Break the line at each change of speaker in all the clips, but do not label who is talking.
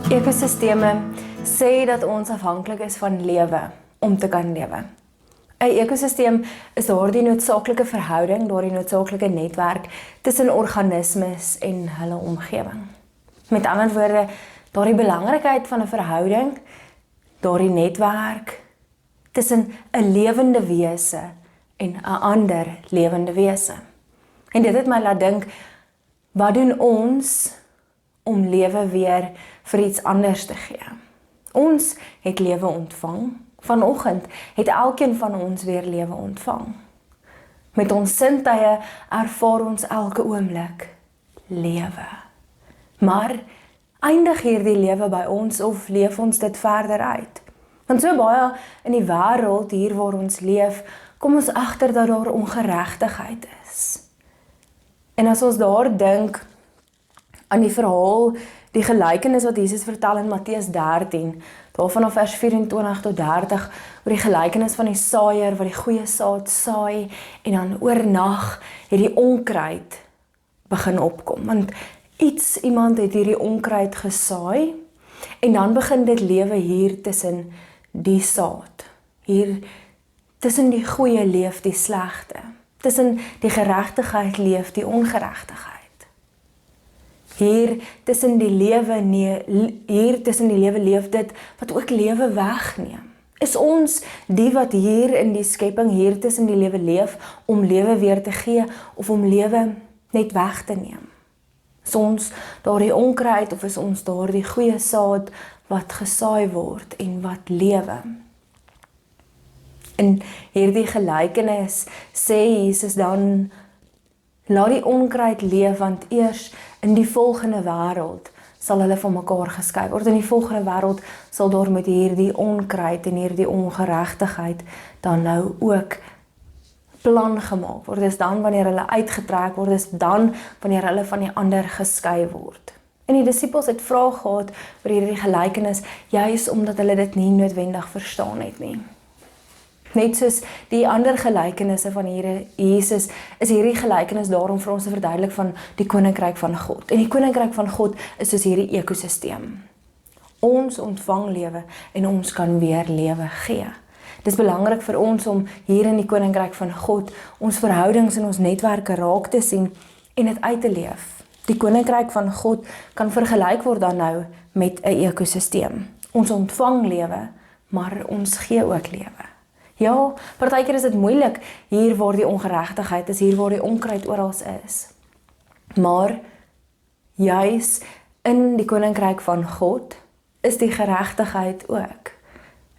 Ekosisteme sê dat ons afhanklik is van lewe om te kan lewe. 'n Ekosisteem is daardie noodsaaklike verhouding, daardie noodsaaklike netwerk tussen organismes en hulle omgewing. Met ander woorde, daardie belangrikheid van 'n verhouding, daardie netwerk tussen 'n lewende wese en 'n ander lewende wese. En dit het my laat dink, wat doen ons om lewe weer vir iets anders te gee? Ons het lewe ontvang. Vanoggend het elkeen van ons weer lewe ontvang. Met ons sintuie ervaar ons elke oomblik lewe. Maar eindig hierdie lewe by ons of leef ons dit verder uit? Want so baie in die wêreld hier waar ons leef, kom ons agter dat daar ongeregtigheid is. En as ons daar dink aan die verhaal, die gelykenis wat Jesus vertel in Matteus 13, daar vanaf vers 24 tot 30, oor die gelykenis van die saaier wat die goeie saad saai, en dan oornag het die onkruid begin opkom, want iemand het hierdie onkruid gesaai, en dan begin dit lewe hier tussen die saad, hier tussen die goeie leef die slegte, tussen die geregtigheid leef die ongeregtigheid. Hier tussen die lewe leef dit wat ook lewe wegneem. Is ons die wat hier in die skepping, hier tussen die lewe leef, om lewe weer te gee, of om lewe net weg te neem? Is ons daardie onkruid, of is ons daardie goeie saad wat gesaai word en wat lewe? In hierdie gelykenis sê Jesus dan, laat die onkruid leef, want eers in die volgende wêreld sal hulle van mekaar geskei word. In die volgende wêreld sal daar met hierdie onkruid en hierdie ongeregtigheid dan nou ook plan gemaak word. Dis dan wanneer hulle uitgetrek word, dis dan wanneer hulle van die ander geskei word. En die disippels het vrae gehad oor hierdie gelykenis, juis omdat hulle dit nie noodwendig verstaan het nie. Net soos die ander gelykenisse van Jesus, is hierdie gelykenis daarom vir ons te verduidelik van die koninkryk van God. En die koninkryk van God is soos hierdie ekosisteem. Ons ontvang lewe en ons kan weer lewe gee. Dit is belangrik vir ons om hier in die koninkryk van God ons verhoudings en ons netwerke raak te sien en dit uit te leef. Die koninkryk van God kan vergelyk word dan nou met 'n ekosisteem. Ons ontvang lewe, maar ons gee ook lewe. Ja, partykeer is dit moeilik hier waar die ongeregtigheid is, hier waar die onkruid oral is. Maar juis in die koninkryk van God is die geregtigheid ook,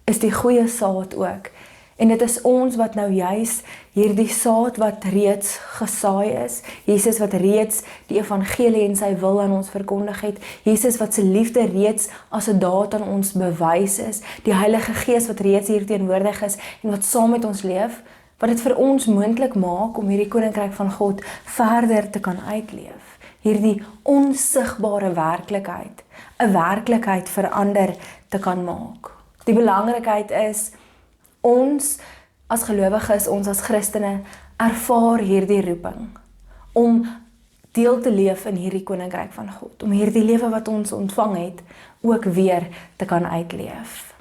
is die goeie saad ook. En dit is ons wat nou juis hierdie saad wat reeds gesaai is, Jesus wat reeds die evangelie en sy wil aan ons verkondig het, Jesus wat sy liefde reeds as 'n daad aan ons bewys is, die Heilige Gees wat reeds hier teenwoordig is en wat saam met ons leef, wat dit vir ons moontlik maak om hierdie koninkryk van God verder te kan uitleef. Hierdie onsigbare werklikheid, 'n werklikheid vir ander te kan maak. Die belangrikheid is, ons as gelowiges, ons as Christene, ervaar hierdie roeping om deel te leef in hierdie koninkryk van God, om hierdie lewe wat ons ontvang het, ook weer te kan uitleef.